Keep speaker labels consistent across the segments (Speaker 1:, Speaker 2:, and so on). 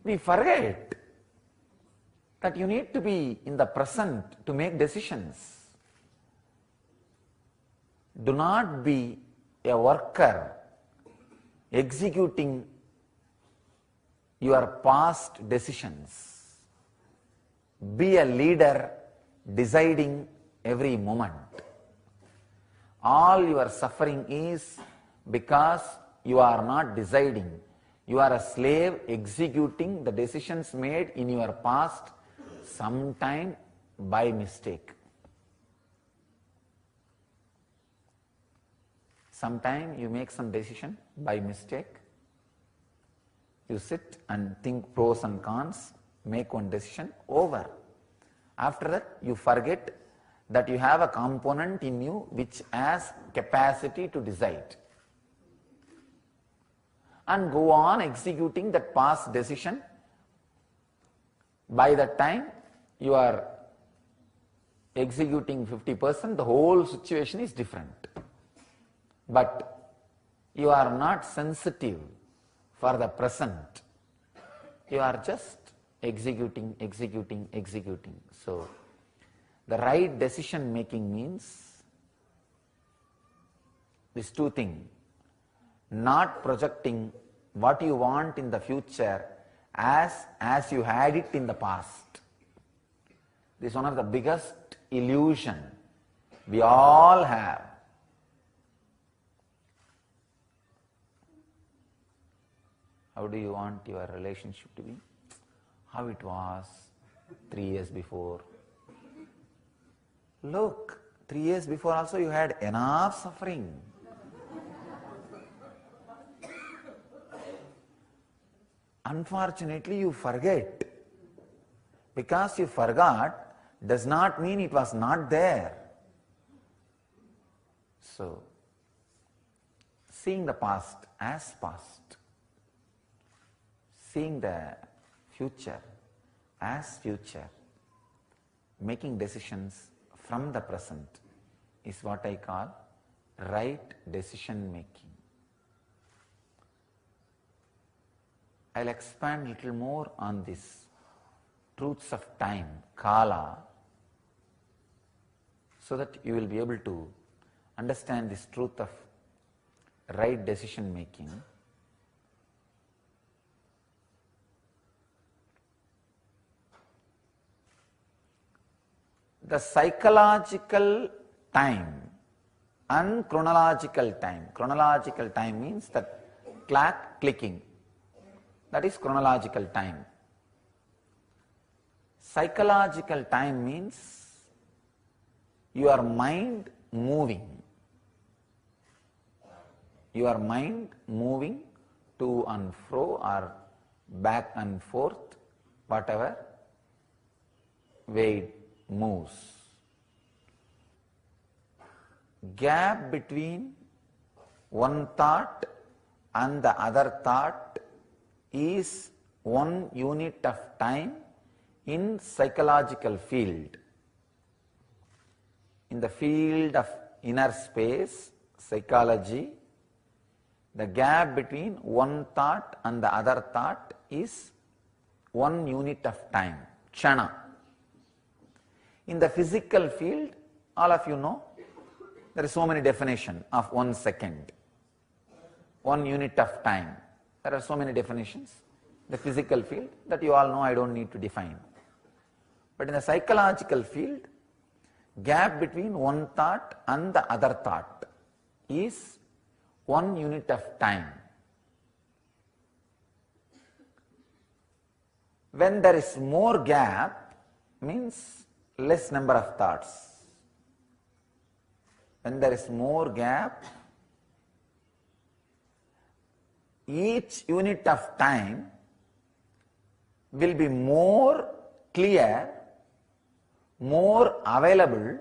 Speaker 1: we forget that you need to be in the present to make decisions. Do not be a worker executing your past decisions. Be a leader deciding every moment. All your suffering is because you are not deciding. You are a slave executing the decisions made in your past, sometime by mistake. Sometime you make some decision by mistake. You sit and think pros and cons, make one decision, over. After that, you forget that you have a component in you which has capacity to decide. And go on executing that past decision. By that time, you are executing 50%, the whole situation is different. But you are not sensitive for the present. You are just executing. So, the right decision making means these two things. Not projecting what you want in the future as you had it in the past. This is one of the biggest illusion we all have. How do you want your relationship to be? How it was 3 years before. Look, 3 years before also you had enough suffering. Unfortunately, you forget. Because you forgot does not mean it was not there. So, seeing the past as past, seeing the future as future, making decisions from the present is what I call right decision making. I'll expand a little more on this truths of time, kala, so that you will be able to understand this truth of right decision making. The psychological time and chronological time. Chronological time means the clock clicking. That is chronological time. Psychological time means your mind moving. Your mind moving to and fro or back and forth, whatever way it moves. Gap between one thought and the other thought is 1 unit of time in psychological field. In the field of inner space, psychology, the gap between one thought and the other thought is 1 unit of time, kshana. In the physical field, all of you know, there is so many definitions of 1 second, 1 unit of time. There are so many definitions. The physical field that you all know, I don't need to define. But in the psychological field, gap between one thought and the other thought is 1 unit of time. When there is more gap, means less number of thoughts. When there is more gap, each unit of time will be more clear, more available,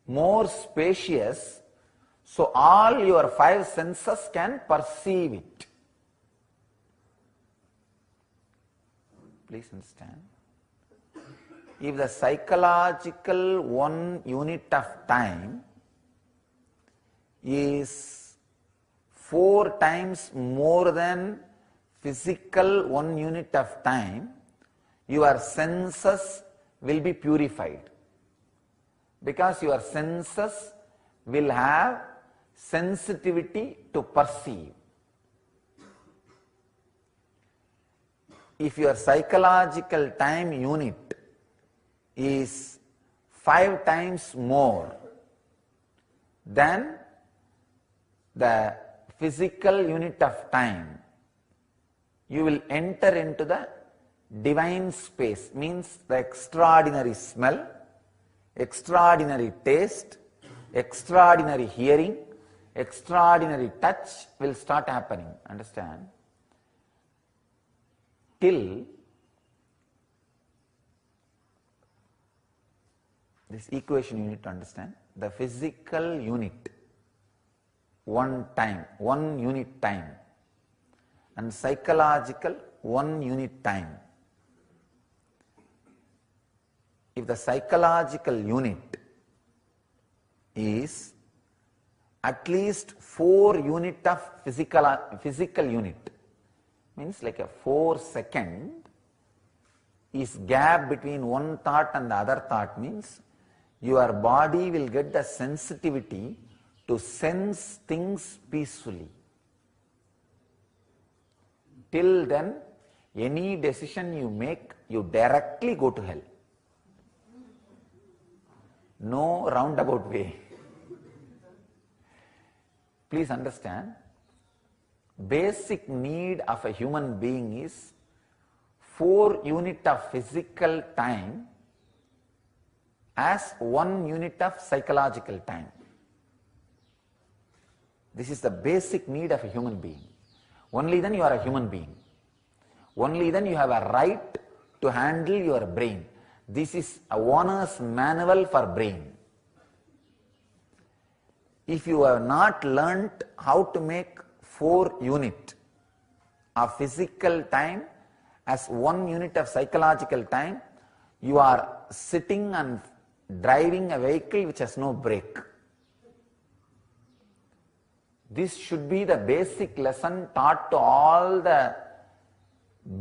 Speaker 1: more spacious, so all your 5 senses can perceive it. Please understand. If the psychological 1 unit of time is 4 times more than physical 1 unit of time, your senses will be purified. Because your senses will have sensitivity to perceive. If your psychological time unit is 5 times more than the physical unit of time, you will enter into the divine space, means the extraordinary smell, extraordinary taste, extraordinary hearing, extraordinary touch will start happening. Understand? Till this equation you need to understand. The physical unit, 1 time, 1 unit time, and psychological 1 unit time. If the psychological unit is at least 4 unit of physical unit, means like a 4 second is gap between one thought and the other thought, means your body will get the sensitivity to sense things peacefully. Till then, any decision you make, you directly go to hell. No roundabout way. Please understand, basic need of a human being is 4 unit of physical time as 1 unit of psychological time. This is the basic need of a human being. Only then you are a human being. Only then you have a right to handle your brain. This is a owner's manual for brain. If you have not learnt how to make 4 unit of physical time as 1 unit of psychological time, you are sitting and driving a vehicle which has no brake. This should be the basic lesson taught to all the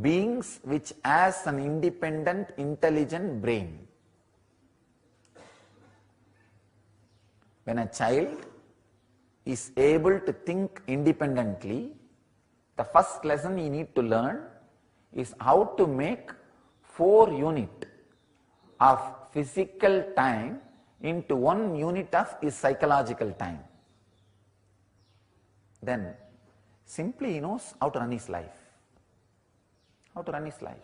Speaker 1: beings which has an independent, intelligent brain. When a child is able to think independently, the first lesson he need to learn is how to make 4 unit of physical time into 1 unit of his psychological time. Then simply he knows how to run his life. How to run his life.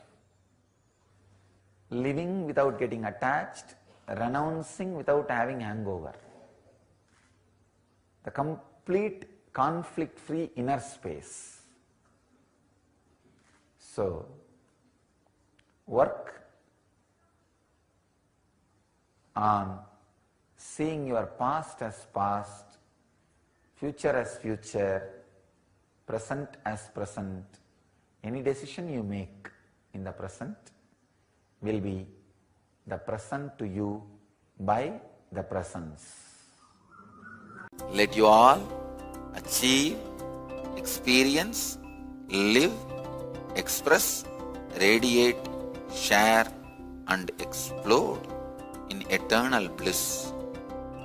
Speaker 1: Living without getting attached, renouncing without having hangover. The complete conflict-free inner space. So, work on seeing your past as past, future as future, present as present. Any decision you make in the present will be the present to you by the presence. Let you all achieve, experience, live, express, radiate, share and explode in eternal bliss.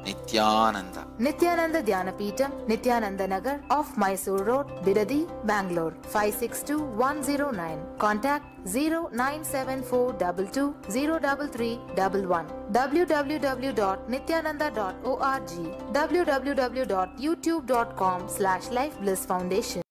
Speaker 1: Nityananda.
Speaker 2: Nityananda Dhyanapitham, Nityananda Nagar off Mysore Road, Bidadi, Bangalore 562109. Contact 097422033311. www.nityananda.org. www.youtube.com/Life Bliss Foundation.